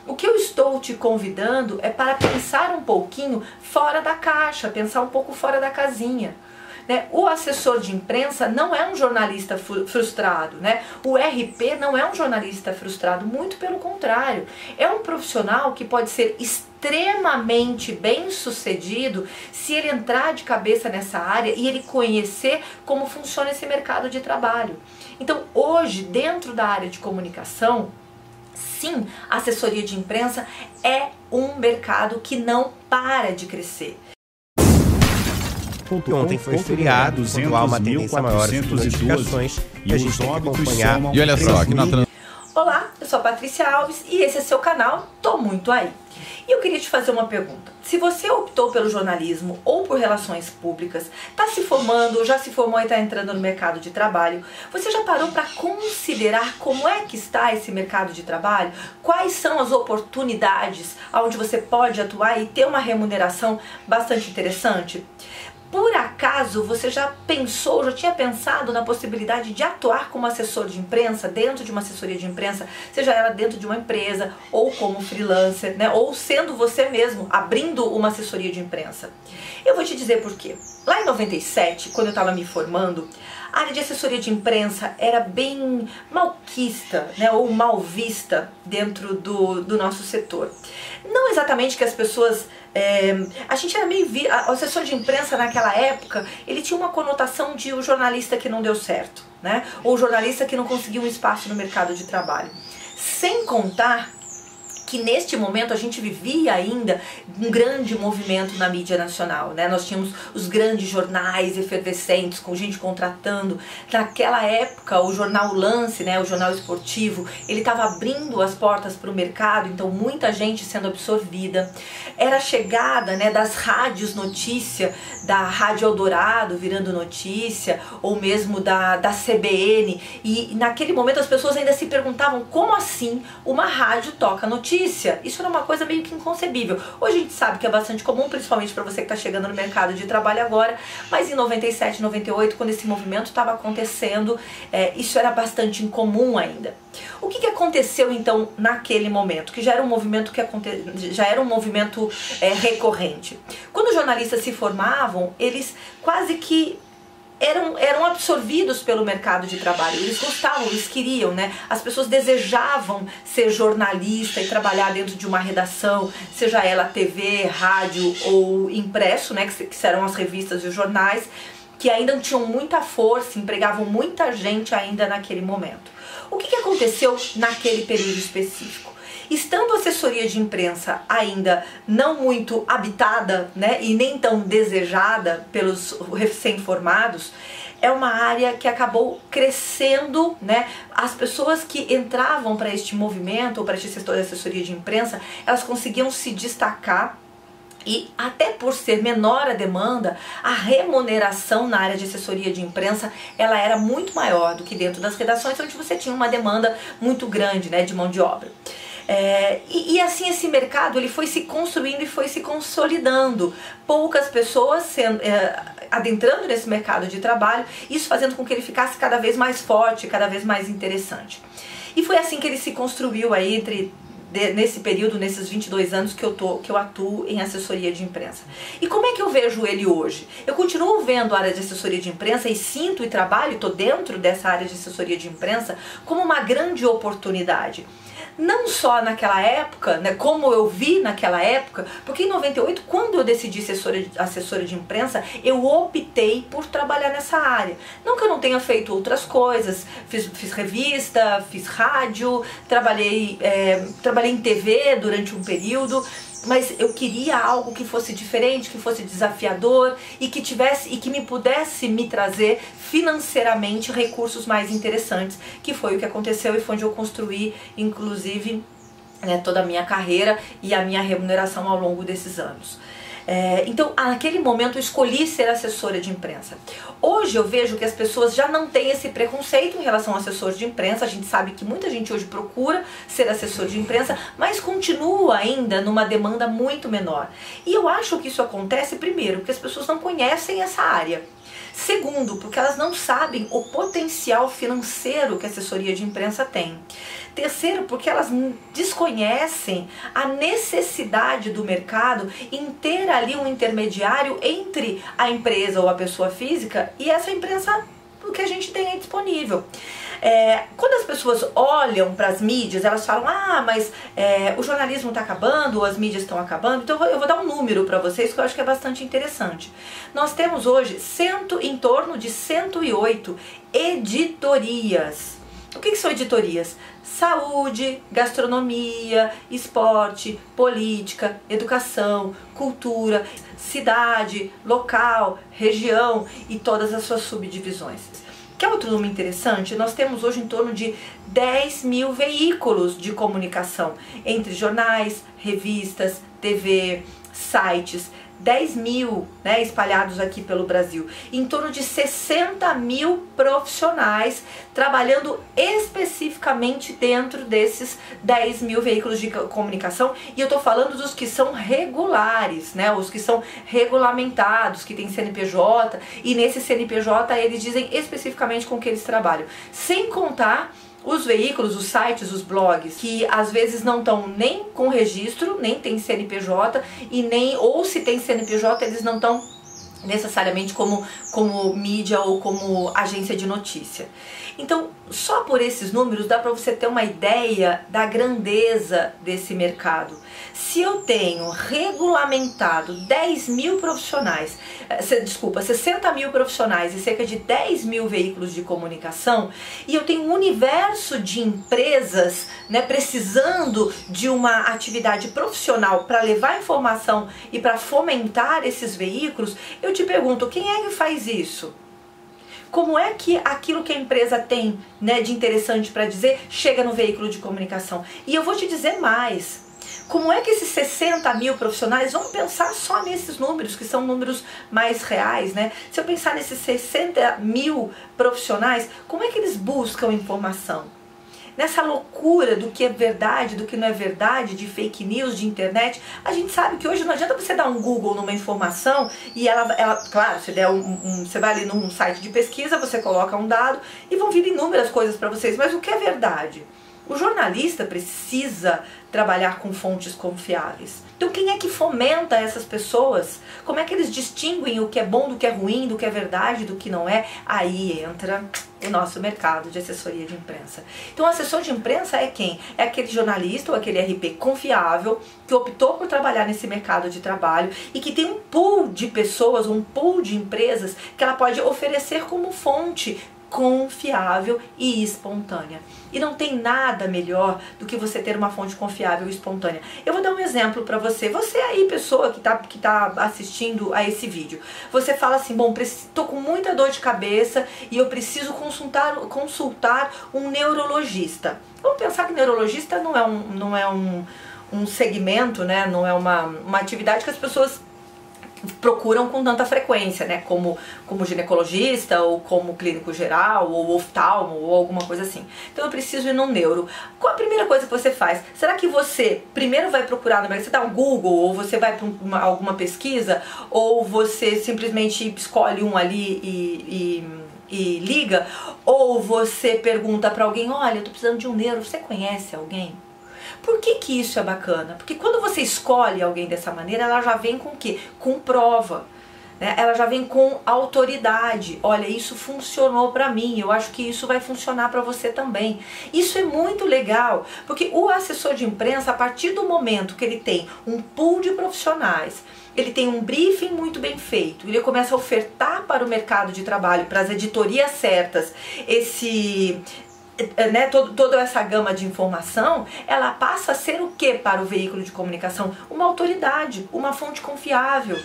O que eu estou te convidando é para pensar um pouquinho fora da caixa, pensar um pouco fora da casinha. O assessor de imprensa não é um jornalista frustrado, O RP não é um jornalista frustrado, muito pelo contrário. É um profissional que pode ser extremamente bem sucedido se ele entrar de cabeça nessa área e ele conhecer como funciona esse mercado de trabalho. Então, hoje, dentro da área de comunicação, sim, a assessoria de imprensa é um mercado que não para de crescer. Ontem foi feriado, quando há uma tendência maior de notificações e a gente tem que acompanhar. E olha só, aqui na Olá, eu sou a Patrícia Alves e esse é seu canal Tô Muito Aí. E eu queria te fazer uma pergunta. Se você optou pelo jornalismo ou por relações públicas, está se formando ou já se formou e está entrando no mercado de trabalho, você já parou para considerar como é que está esse mercado de trabalho? Quais são as oportunidades onde você pode atuar e ter uma remuneração bastante interessante? Por acaso você já pensou, já tinha pensado na possibilidade de atuar como assessor de imprensa, dentro de uma assessoria de imprensa, seja ela dentro de uma empresa, ou como freelancer, ou sendo você mesmo, abrindo uma assessoria de imprensa? Eu vou te dizer por quê. Lá em 97, quando eu estava me formando, a área de assessoria de imprensa era bem malquista, ou mal vista dentro do nosso setor. Não exatamente que as pessoas... a gente era meio... O assessor de imprensa naquela época, ele tinha uma conotação de o jornalista que não deu certo, ou o jornalista que não conseguiu um espaço no mercado de trabalho. Sem contar que neste momento a gente vivia ainda um grande movimento na mídia nacional, Nós tínhamos os grandes jornais efervescentes, com gente contratando. Naquela época, o jornal Lance, o jornal esportivo, ele estava abrindo as portas para o mercado, então muita gente sendo absorvida. Era a chegada, das rádios notícia, da Rádio Eldorado virando notícia, ou mesmo da CBN, e naquele momento as pessoas ainda se perguntavam como assim uma rádio toca notícia. Isso era uma coisa meio que inconcebível. Hoje a gente sabe que é bastante comum, principalmente para você que está chegando no mercado de trabalho agora, mas em 97, 98, quando esse movimento estava acontecendo, isso era bastante incomum ainda. O que aconteceu então naquele momento, que já era um movimento recorrente? Quando os jornalistas se formavam, eles quase que eram absorvidos pelo mercado de trabalho. Eles gostavam, eles queriam, As pessoas desejavam ser jornalista e trabalhar dentro de uma redação, seja ela TV, rádio ou impresso, que eram as revistas e os jornais, que ainda tinham muita força, empregavam muita gente ainda naquele momento. O que aconteceu naquele período específico? Estando a assessoria de imprensa ainda não muito habitada, e nem tão desejada pelos recém-formados, é uma área que acabou crescendo, As pessoas que entravam para este movimento, ou para este setor de assessoria de imprensa, elas conseguiam se destacar. E até por ser menor a demanda, a remuneração na área de assessoria de imprensa, ela era muito maior do que dentro das redações, onde você tinha uma demanda muito grande, de mão de obra. E assim esse mercado ele foi se construindo e foi se consolidando. Poucas pessoas adentrando nesse mercado de trabalho, isso fazendo com que ele ficasse cada vez mais forte, cada vez mais interessante. E foi assim que ele se construiu aí nesse período, nesses 22 anos que eu atuo em assessoria de imprensa. E como é que eu vejo ele hoje? Eu continuo vendo a área de assessoria de imprensa e sinto e trabalho, estou dentro dessa área de assessoria de imprensa, como uma grande oportunidade. Não só naquela época, como eu vi naquela época, porque em 98, quando eu decidi ser assessora de imprensa, eu optei por trabalhar nessa área. Não que eu não tenha feito outras coisas, fiz revista, fiz rádio, trabalhei em TV durante um período, mas eu queria algo que fosse diferente, que fosse desafiador e que me pudesse me trazer financeiramente recursos mais interessantes, que foi o que aconteceu e foi onde eu construí, inclusive, toda a minha carreira e a minha remuneração ao longo desses anos. Então, naquele momento eu escolhi ser assessora de imprensa. Hoje eu vejo que as pessoas já não têm esse preconceito em relação ao assessor de imprensa. A gente sabe que muita gente hoje procura ser assessor de imprensa, mas continua ainda numa demanda muito menor. E eu acho que isso acontece primeiro porque as pessoas não conhecem essa área. Segundo, porque elas não sabem o potencial financeiro que a assessoria de imprensa tem. Terceiro, porque elas desconhecem a necessidade do mercado em ter ali um intermediário entre a empresa ou a pessoa física e essa imprensa que a gente tem aí disponível. Quando as pessoas olham para as mídias, elas falam, mas o jornalismo está acabando, as mídias estão acabando. Então eu vou dar um número para vocês que eu acho que é bastante interessante. Nós temos hoje em torno de 108 editorias. O que são editorias? Saúde, gastronomia, esporte, política, educação, cultura, cidade, local, região e todas as suas subdivisões. Quer outro número interessante? Nós temos hoje em torno de 10 mil veículos de comunicação, entre jornais, revistas, TV, sites, 10 mil, né, espalhados aqui pelo Brasil. Em torno de 60 mil profissionais trabalhando especificamente dentro desses 10 mil veículos de comunicação. E eu tô falando dos que são regulares, né, os que são regulamentados, que tem CNPJ, e nesse CNPJ eles dizem especificamente com que eles trabalham. Sem contar os veículos, os sites, os blogs, que às vezes não estão nem com registro, nem tem CNPJ, e nem, ou se tem CNPJ, eles não estão necessariamente como mídia ou como agência de notícia. Então, só por esses números dá para você ter uma ideia da grandeza desse mercado. Se eu tenho regulamentado 10 mil profissionais, 60 mil profissionais e cerca de 10 mil veículos de comunicação, e eu tenho um universo de empresas, né, precisando de uma atividade profissional para levar informação e para fomentar esses veículos, eu te pergunto, quem é que faz isso? Como é que aquilo que a empresa tem, né, de interessante para dizer chega no veículo de comunicação? E eu vou te dizer mais. Como é que esses 60 mil profissionais, vamos pensar só nesses números, que são números mais reais, né? Se eu pensar nesses 60 mil profissionais, como é que eles buscam informação? Nessa loucura do que é verdade, do que não é verdade, de fake news, de internet, a gente sabe que hoje não adianta você dar um Google numa informação e ela claro, você vai ali num site de pesquisa, você coloca um dado e vão vir inúmeras coisas para vocês, mas o que é verdade? O jornalista precisa trabalhar com fontes confiáveis. Então quem é que fomenta essas pessoas? Como é que eles distinguem o que é bom do que é ruim, do que é verdade, do que não é? Aí entra o nosso mercado de assessoria de imprensa. Então o assessor de imprensa é quem? É aquele jornalista ou aquele RP confiável que optou por trabalhar nesse mercado de trabalho e que tem um pool de pessoas, um pool de empresas que ela pode oferecer como fonte confiável e espontânea. E não tem nada melhor do que você ter uma fonte confiável e espontânea. Eu vou dar um exemplo para você. Você aí, pessoa que tá assistindo a esse vídeo. Você fala assim, bom, tô com muita dor de cabeça e eu preciso consultar um neurologista. Vamos pensar que neurologista não é um segmento, né? Não é uma atividade que as pessoas procuram com tanta frequência, né, como ginecologista, ou como clínico geral, ou oftalmo, ou alguma coisa assim. Então eu preciso ir num neuro. Qual a primeira coisa que você faz? Será que você primeiro vai procurar no mercado, você dá um Google, ou você vai para alguma pesquisa, ou você simplesmente escolhe um ali e liga, ou você pergunta para alguém, olha, eu tô precisando de um neuro, você conhece alguém? Por que isso é bacana? Porque quando você escolhe alguém dessa maneira, ela já vem com o quê? Com prova, né? Ela já vem com autoridade. Olha, isso funcionou para mim, eu acho que isso vai funcionar para você também. Isso é muito legal, porque o assessor de imprensa, a partir do momento que ele tem um pool de profissionais, ele tem um briefing muito bem feito, ele começa a ofertar para o mercado de trabalho, para as editorias certas, né, toda essa gama de informação, ela passa a ser o que para o veículo de comunicação? Uma autoridade, uma fonte confiável.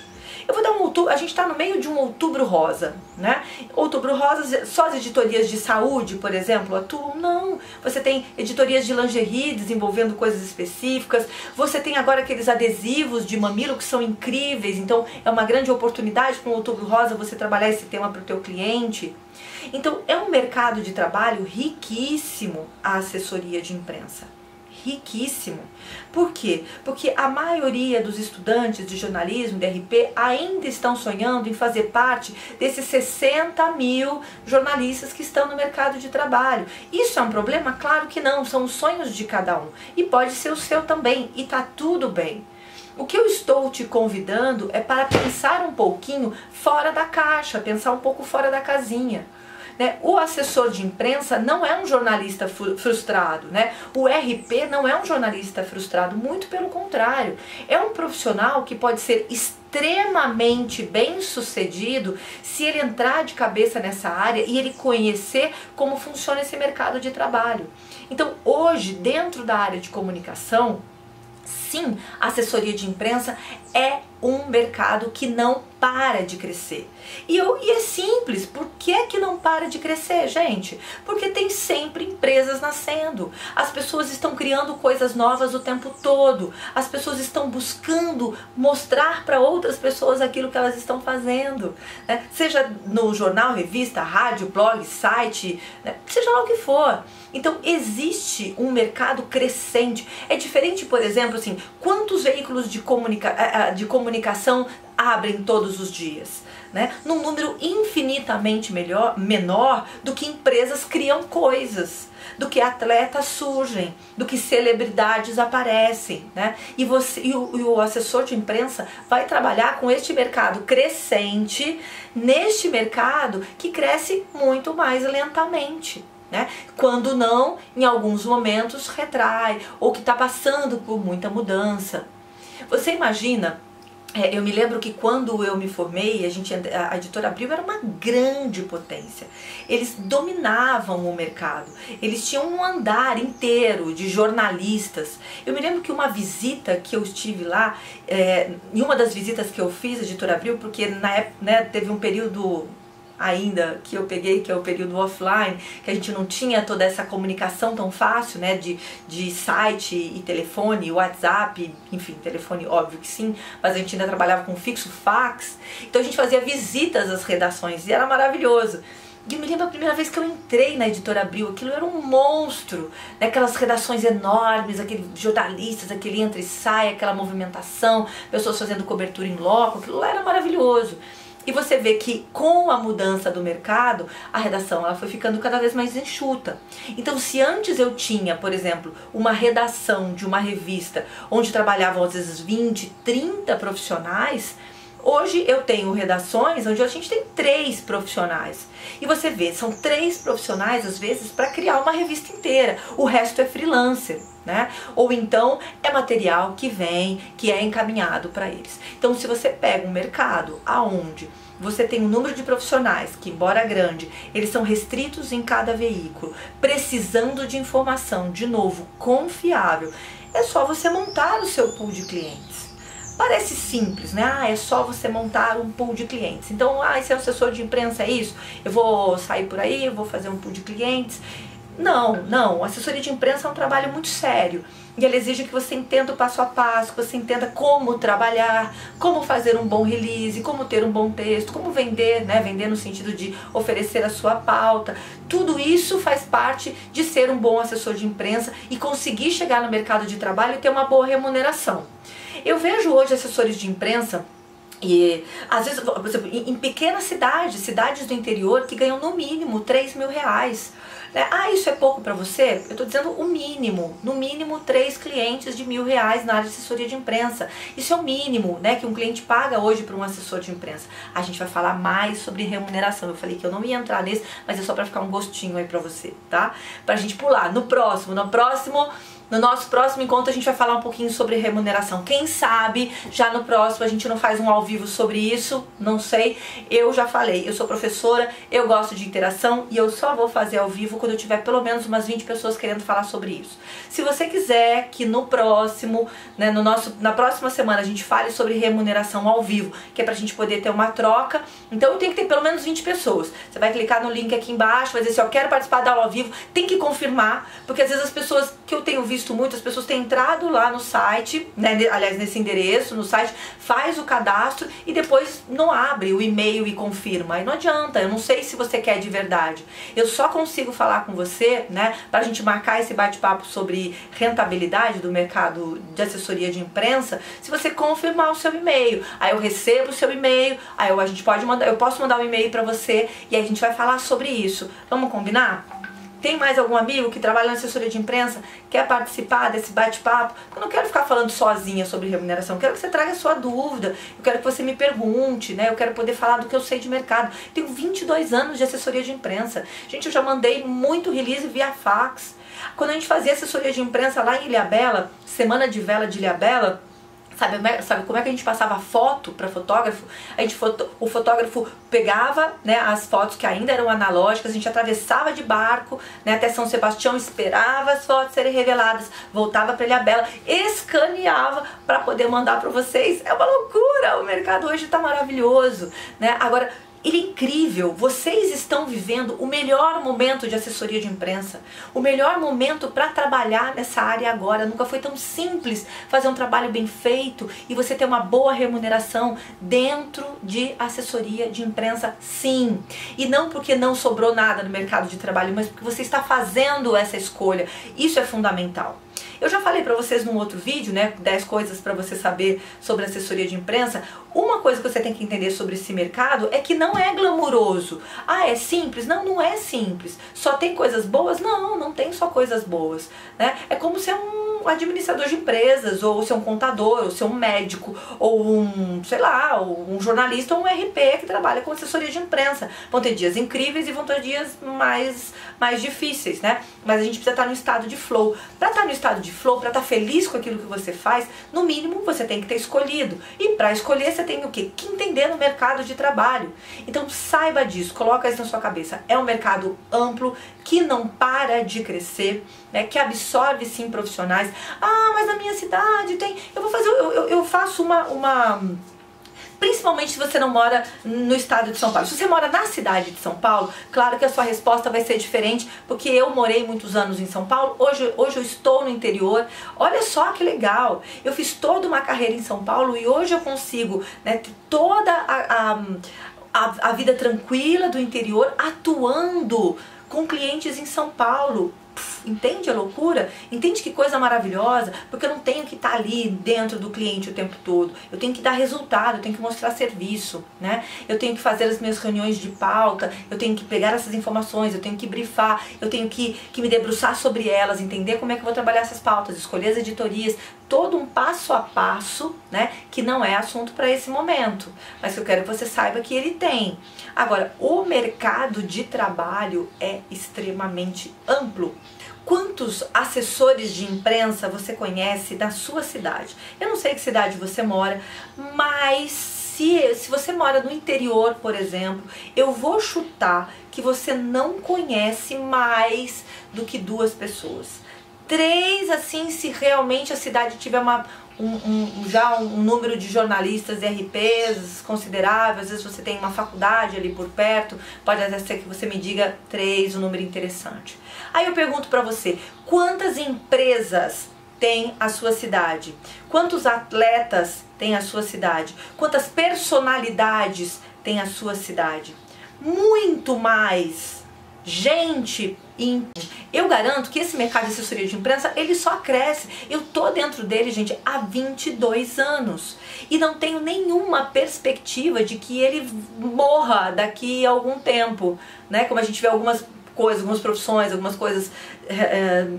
Eu vou dar a gente está no meio de um outubro rosa, né? Outubro rosa, só as editorias de saúde, por exemplo, atuam? Não. Você tem editorias de lingerie desenvolvendo coisas específicas, você tem agora aqueles adesivos de mamilo que são incríveis, então é uma grande oportunidade com o outubro rosa você trabalhar esse tema para o teu cliente. Então é um mercado de trabalho riquíssimo a assessoria de imprensa. riquíssimo. Por quê? Porque a maioria dos estudantes de jornalismo, de RP, ainda estão sonhando em fazer parte desses 60 mil jornalistas que estão no mercado de trabalho. Isso é um problema? Claro que não, são os sonhos de cada um. E pode ser o seu também, e tá tudo bem. O que eu estou te convidando é para pensar um pouquinho fora da caixa, pensar um pouco fora da casinha. Né? O assessor de imprensa não é um jornalista frustrado, né? O RP não é um jornalista frustrado, muito pelo contrário. É um profissional que pode ser extremamente bem sucedido se ele entrar de cabeça nessa área e ele conhecer como funciona esse mercado de trabalho. Então hoje, dentro da área de comunicação, sim, a assessoria de imprensa é um mercado que não para de crescer. E é simples, por que não para de crescer, gente? Porque tem sempre empresas nascendo, as pessoas estão criando coisas novas o tempo todo, as pessoas estão buscando mostrar para outras pessoas aquilo que elas estão fazendo, né? Seja no jornal, revista, rádio, blog, site, né? Seja lá o que for. Então existe um mercado crescente. É diferente, por exemplo, assim, quantos veículos de comunicação abrem todos os dias, né? Num número infinitamente menor do que empresas criam coisas, do que atletas surgem, do que celebridades aparecem, né? E o assessor de imprensa vai trabalhar com este mercado crescente, neste mercado que cresce muito mais lentamente, né? Quando não, em alguns momentos retrai, ou que está passando por muita mudança. Você imagina, eu me lembro que quando eu me formei, a Editora Abril era uma grande potência. Eles dominavam o mercado, eles tinham um andar inteiro de jornalistas. Eu me lembro que uma visita que eu estive lá, em uma das visitas que eu fiz à Editora Abril, porque na época, né, teve um período ainda que eu peguei, que é o período offline, que a gente não tinha toda essa comunicação tão fácil, né, de site e telefone, WhatsApp, enfim, telefone óbvio que sim, mas a gente ainda trabalhava com fixo, fax, então a gente fazia visitas às redações e era maravilhoso. E eu me lembro a primeira vez que eu entrei na Editora Abril, aquilo era um monstro, né? Aquelas redações enormes, aqueles jornalistas, aquele entra e sai, aquela movimentação, pessoas fazendo cobertura em loco, aquilo lá era maravilhoso. E você vê que com a mudança do mercado, a redação ela foi ficando cada vez mais enxuta. Então se antes eu tinha, por exemplo, uma redação de uma revista onde trabalhavam às vezes 20, 30 profissionais, hoje eu tenho redações onde a gente tem 3 profissionais. E você vê, são 3 profissionais às vezes para criar uma revista inteira. O resto é freelancer, né? Ou então é material que vem, que é encaminhado para eles. Então se você pega um mercado aonde você tem um número de profissionais que, embora grande, eles são restritos em cada veículo, precisando de informação, de novo, confiável, é só você montar o seu pool de clientes. Parece simples, né? É só você montar um pool de clientes. Então, esse é o assessor de imprensa, é isso? Eu vou sair por aí, eu vou fazer um pool de clientes. Não. A assessoria de imprensa é um trabalho muito sério. E ela exige que você entenda o passo a passo, que você entenda como trabalhar, como fazer um bom release, como ter um bom texto, como vender, né? Vender no sentido de oferecer a sua pauta. Tudo isso faz parte de ser um bom assessor de imprensa e conseguir chegar no mercado de trabalho e ter uma boa remuneração. Eu vejo hoje assessores de imprensa e às vezes, por exemplo, em pequenas cidades do interior que ganham no mínimo 3 mil reais. Né? Isso é pouco para você? Eu estou dizendo o mínimo, no mínimo 3 clientes de R$1.000 na área de assessoria de imprensa. Isso é o mínimo, né, que um cliente paga hoje para um assessor de imprensa. A gente vai falar mais sobre remuneração. Eu falei que eu não ia entrar nesse, mas é só para ficar um gostinho aí para você, tá? Pra gente pular no nosso próximo encontro a gente vai falar um pouquinho sobre remuneração. Quem sabe já no próximo a gente não faz um ao vivo sobre isso, não sei. Eu já falei, eu sou professora, eu gosto de interação e eu só vou fazer ao vivo quando eu tiver pelo menos umas 20 pessoas querendo falar sobre isso. Se você quiser que no próximo, né, na próxima semana a gente fale sobre remuneração ao vivo, que é pra gente poder ter uma troca, então eu tenho que ter pelo menos 20 pessoas. Você vai clicar no link aqui embaixo, vai dizer assim, eu quero participar da aula ao vivo, tem que confirmar, porque às vezes as pessoas que eu tenho visto visto muito, as pessoas têm entrado lá no site, né, aliás, nesse endereço, no site, faz o cadastro e depois não abre o e-mail e confirma. Aí não adianta, eu não sei se você quer de verdade. Eu só consigo falar com você, né, pra gente marcar esse bate-papo sobre rentabilidade do mercado de assessoria de imprensa, se você confirmar o seu e-mail. Aí eu recebo o seu e-mail, aí a gente pode mandar, eu posso mandar um e-mail pra você e aí a gente vai falar sobre isso. Vamos combinar? Tem mais algum amigo que trabalha na assessoria de imprensa, quer participar desse bate-papo? Porque eu não quero ficar falando sozinha sobre remuneração, eu quero que você traga a sua dúvida, eu quero que você me pergunte, né? Eu quero poder falar do que eu sei de mercado. Tenho 22 anos de assessoria de imprensa. Gente, eu já mandei muito release via fax. Quando a gente fazia assessoria de imprensa lá em Ilhabela, Semana de Vela de Ilhabela, sabe como é que a gente passava foto para fotógrafo? O fotógrafo pegava, né, as fotos que ainda eram analógicas, a gente atravessava de barco, né, até São Sebastião, esperava as fotos serem reveladas, voltava para Ilhabela, escaneava para poder mandar para vocês. É uma loucura, o mercado hoje está maravilhoso, né? Agora, ele é incrível, vocês estão vivendo o melhor momento de assessoria de imprensa, o melhor momento para trabalhar nessa área agora. Nunca foi tão simples fazer um trabalho bem feito e você ter uma boa remuneração dentro de assessoria de imprensa, sim. E não porque não sobrou nada no mercado de trabalho, mas porque você está fazendo essa escolha. Isso é fundamental. Eu já falei pra vocês num outro vídeo, né, 10 coisas pra você saber sobre assessoria de imprensa. Uma coisa que você tem que entender sobre esse mercado é que não é glamuroso. Ah, é simples? Não, não é simples. Só tem coisas boas? Não, não tem só coisas boas, né? É como ser um administrador de empresas, ou ser um contador, ou ser um médico, ou um, sei lá, ou um jornalista, ou um RP que trabalha com assessoria de imprensa. Vão ter dias incríveis e vão ter dias mais difíceis, né? Mas a gente precisa estar no estado de flow. Para estar no estado de flow, para estar feliz com aquilo que você faz, no mínimo você tem que ter escolhido. E para escolher você tem o quê? Que entender no mercado de trabalho. Então saiba disso, coloca isso na sua cabeça. É um mercado amplo, que não para de crescer, né, que absorve sim profissionais. Ah, mas na minha cidade tem... Eu faço uma... Principalmente se você não mora no estado de São Paulo. Se você mora na cidade de São Paulo, claro que a sua resposta vai ser diferente, porque eu morei muitos anos em São Paulo, hoje eu estou no interior. Olha só que legal, eu fiz toda uma carreira em São Paulo e hoje eu consigo, né, ter toda a vida tranquila do interior, atuando com clientes em São Paulo. Entende a loucura? Entende que coisa maravilhosa? Porque eu não tenho que estar ali dentro do cliente o tempo todo. Eu tenho que dar resultado, eu tenho que mostrar serviço, né? Eu tenho que fazer as minhas reuniões de pauta, eu tenho que pegar essas informações, eu tenho que brifar, eu tenho que me debruçar sobre elas, entender como é que eu vou trabalhar essas pautas, escolher as editorias, todo um passo a passo, né? Que não é assunto para esse momento, mas que eu quero que você saiba que ele tem. Agora, o mercado de trabalho é extremamente amplo. Quantos assessores de imprensa você conhece da sua cidade? Eu não sei que cidade você mora, mas se você mora no interior, por exemplo, eu vou chutar que você não conhece mais do que 2 pessoas. 3, assim, se realmente a cidade tiver já um número de jornalistas e RPs considerável. Às vezes você tem uma faculdade ali por perto, pode até ser que você me diga 3, um número interessante. Aí eu pergunto pra você, quantas empresas tem a sua cidade? Quantos atletas tem a sua cidade? Quantas personalidades tem a sua cidade? Muito mais gente. Eu garanto que esse mercado de assessoria de imprensa, ele só cresce. Eu tô dentro dele, gente, há 22 anos. E não tenho nenhuma perspectiva de que ele morra daqui a algum tempo, né? Como a gente vê algumas profissões, algumas coisas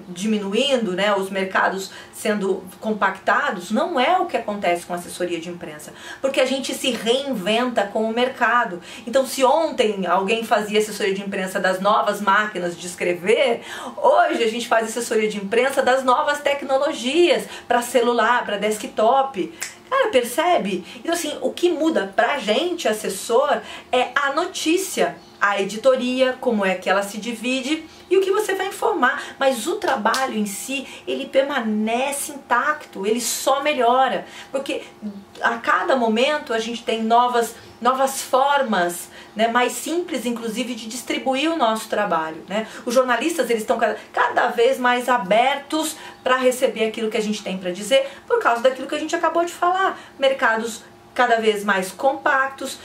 diminuindo, né, os mercados sendo compactados. Não é o que acontece com a assessoria de imprensa, porque a gente se reinventa com o mercado. Então, se ontem alguém fazia assessoria de imprensa das novas máquinas de escrever, hoje a gente faz assessoria de imprensa das novas tecnologias, para celular, para desktop. Cara, percebe? Então, assim, o que muda pra gente, assessor, é a notícia, a editoria, como é que ela se divide e o que você vai informar. Mas o trabalho em si, ele permanece intacto, ele só melhora. Porque a cada momento a gente tem novas formas, né, mais simples, inclusive, de distribuir o nosso trabalho, né? Os jornalistas, eles estão cada vez mais abertos para receber aquilo que a gente tem para dizer, por causa daquilo que a gente acabou de falar. Mercados cada vez mais compactos,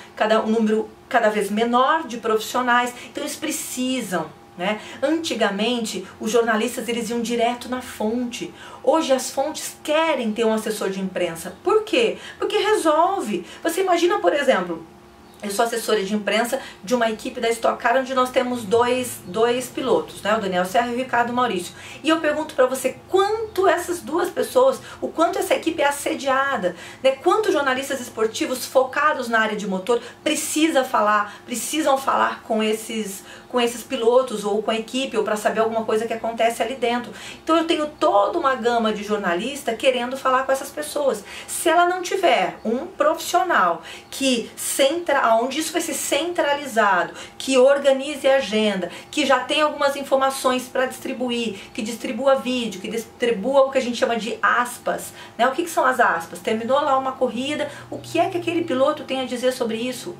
um número cada vez menor de profissionais, então eles precisam, né? Antigamente, os jornalistas, eles iam direto na fonte. Hoje as fontes querem ter um assessor de imprensa. Por quê? Porque resolve. Você imagina, por exemplo, eu sou assessora de imprensa de uma equipe da Stock Car, onde nós temos dois pilotos, né? O Daniel Serra e o Ricardo Maurício. E eu pergunto para você quanto essas duas pessoas, o quanto essa equipe é assediada, né? Quantos jornalistas esportivos focados na área de motor precisam falar com esses pilotos ou com a equipe, ou para saber alguma coisa que acontece ali dentro. Então eu tenho toda uma gama de jornalista querendo falar com essas pessoas. Se ela não tiver um profissional onde isso vai ser centralizado, que organize a agenda, que já tem algumas informações para distribuir, que distribua vídeo, que distribua o que a gente chama de aspas, né? O que são as aspas? Terminou lá uma corrida, o que é que aquele piloto tem a dizer sobre isso?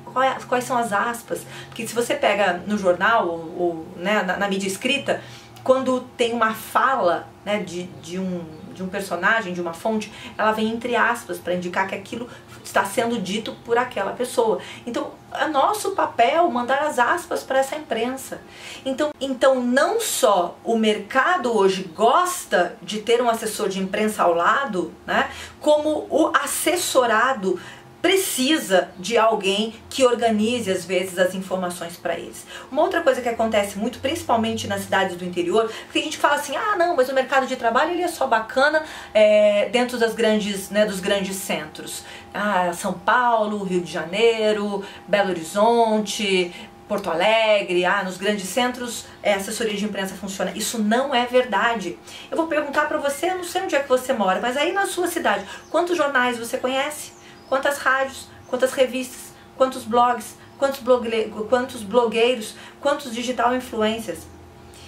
Quais são as aspas? Porque se você pega no jornal, ou né, na mídia escrita, quando tem uma fala, né, de um personagem, de uma fonte, ela vem entre aspas para indicar que aquilo está sendo dito por aquela pessoa. Então, é nosso papel mandar as aspas para essa imprensa. Então, não só o mercado hoje gosta de ter um assessor de imprensa ao lado, né, como o assessorado precisa de alguém que organize, às vezes, as informações para eles. Uma outra coisa que acontece muito, principalmente nas cidades do interior, porque a gente fala assim, ah, não, mas o mercado de trabalho ele é só bacana dentro dos grandes centros. Ah, São Paulo, Rio de Janeiro, Belo Horizonte, Porto Alegre, nos grandes centros a assessoria de imprensa funciona. Isso não é verdade. Eu vou perguntar para você, eu não sei onde é que você mora, mas aí na sua cidade, quantos jornais você conhece? Quantas rádios, quantas revistas, quantos blogs, quantos blogueiros, quantos digital influencers?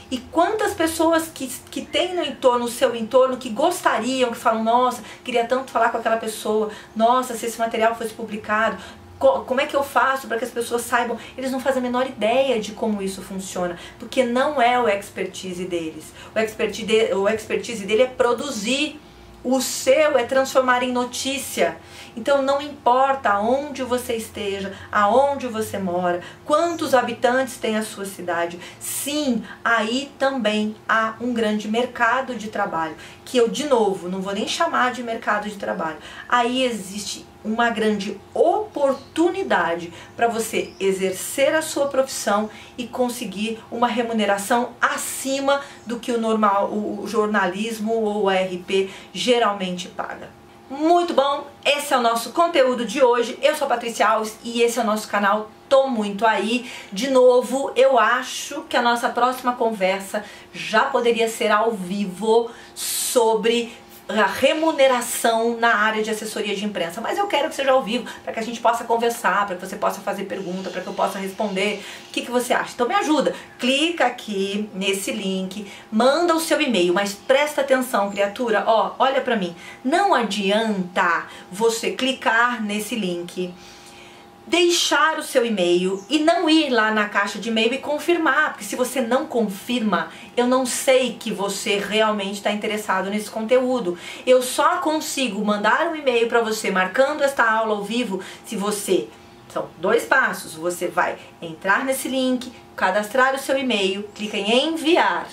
E quantas pessoas que tem no seu entorno, que gostariam, que falam, nossa, queria tanto falar com aquela pessoa, nossa, se esse material fosse publicado, como é que eu faço para que as pessoas saibam? Eles não fazem a menor ideia de como isso funciona, porque não é o expertise deles. O expertise dele é produzir. O seu é transformar em notícia. Então não importa onde você esteja, aonde você mora, quantos habitantes tem a sua cidade. Sim, aí também há um grande mercado de trabalho, que eu, de novo, não vou nem chamar de mercado de trabalho. Aí existe uma grande oportunidade para você exercer a sua profissão e conseguir uma remuneração acima do que o jornalismo ou o ARP geralmente paga. Muito bom, esse é o nosso conteúdo de hoje. Eu sou a Patrícia Alves e esse é o nosso canal Tô Muito Aí. De novo, eu acho que a nossa próxima conversa já poderia ser ao vivo sobre a remuneração na área de assessoria de imprensa, mas eu quero que seja ao vivo, para que a gente possa conversar, para que você possa fazer pergunta, para que eu possa responder. O que você acha? Então me ajuda, clica aqui nesse link, manda o seu e-mail, mas presta atenção, criatura, olha para mim, não adianta você clicar nesse link, deixar o seu e-mail e não ir lá na caixa de e-mail e confirmar, porque se você não confirma, eu não sei que você realmente está interessado nesse conteúdo. Eu só consigo mandar um e-mail para você marcando esta aula ao vivo se você... São 2 passos, você vai entrar nesse link, cadastrar o seu e-mail, clica em enviar.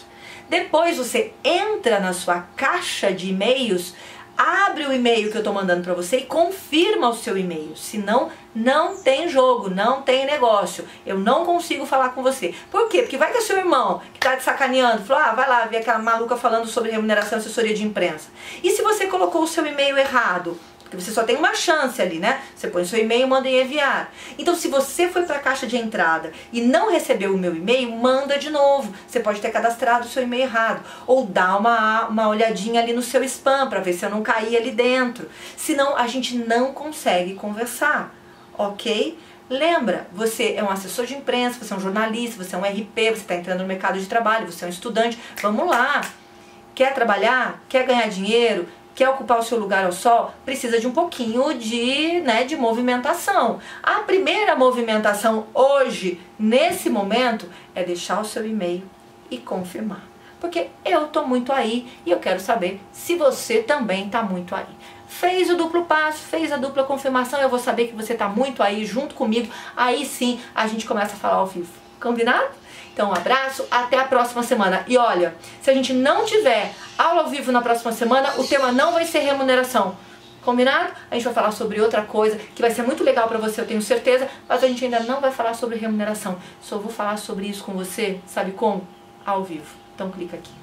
Depois você entra na sua caixa de e-mails, abre o e-mail que eu estou mandando para você e confirma o seu e-mail, senão não tem jogo, não tem negócio, eu não consigo falar com você. Por quê? Porque vai que é seu irmão que tá te sacaneando, falou, vai lá ver aquela maluca falando sobre remuneração e assessoria de imprensa. E se você colocou o seu e-mail errado? Porque você só tem uma chance ali, né? Você põe seu e-mail e manda em enviar. Então, se você foi para a caixa de entrada e não recebeu o meu e-mail, manda de novo. Você pode ter cadastrado o seu e-mail errado. Ou dá uma olhadinha ali no seu spam para ver se eu não caí ali dentro. Senão, a gente não consegue conversar, ok? Lembra, você é um assessor de imprensa, você é um jornalista, você é um RP, você está entrando no mercado de trabalho, você é um estudante. Vamos lá! Quer trabalhar? Quer ganhar dinheiro? quer ocupar o seu lugar ao sol, precisa de um pouquinho de movimentação. A primeira movimentação hoje, nesse momento, é deixar o seu e-mail e confirmar. Porque eu tô muito aí e eu quero saber se você também tá muito aí. Fez o duplo passo, fez a dupla confirmação, eu vou saber que você tá muito aí junto comigo. Aí sim a gente começa a falar ao vivo. Combinado? Então um abraço, até a próxima semana. E olha, se a gente não tiver aula ao vivo na próxima semana, o tema não vai ser remuneração. Combinado? A gente vai falar sobre outra coisa que vai ser muito legal pra você, eu tenho certeza, mas a gente ainda não vai falar sobre remuneração. Só vou falar sobre isso com você, sabe como? Ao vivo. Então clica aqui.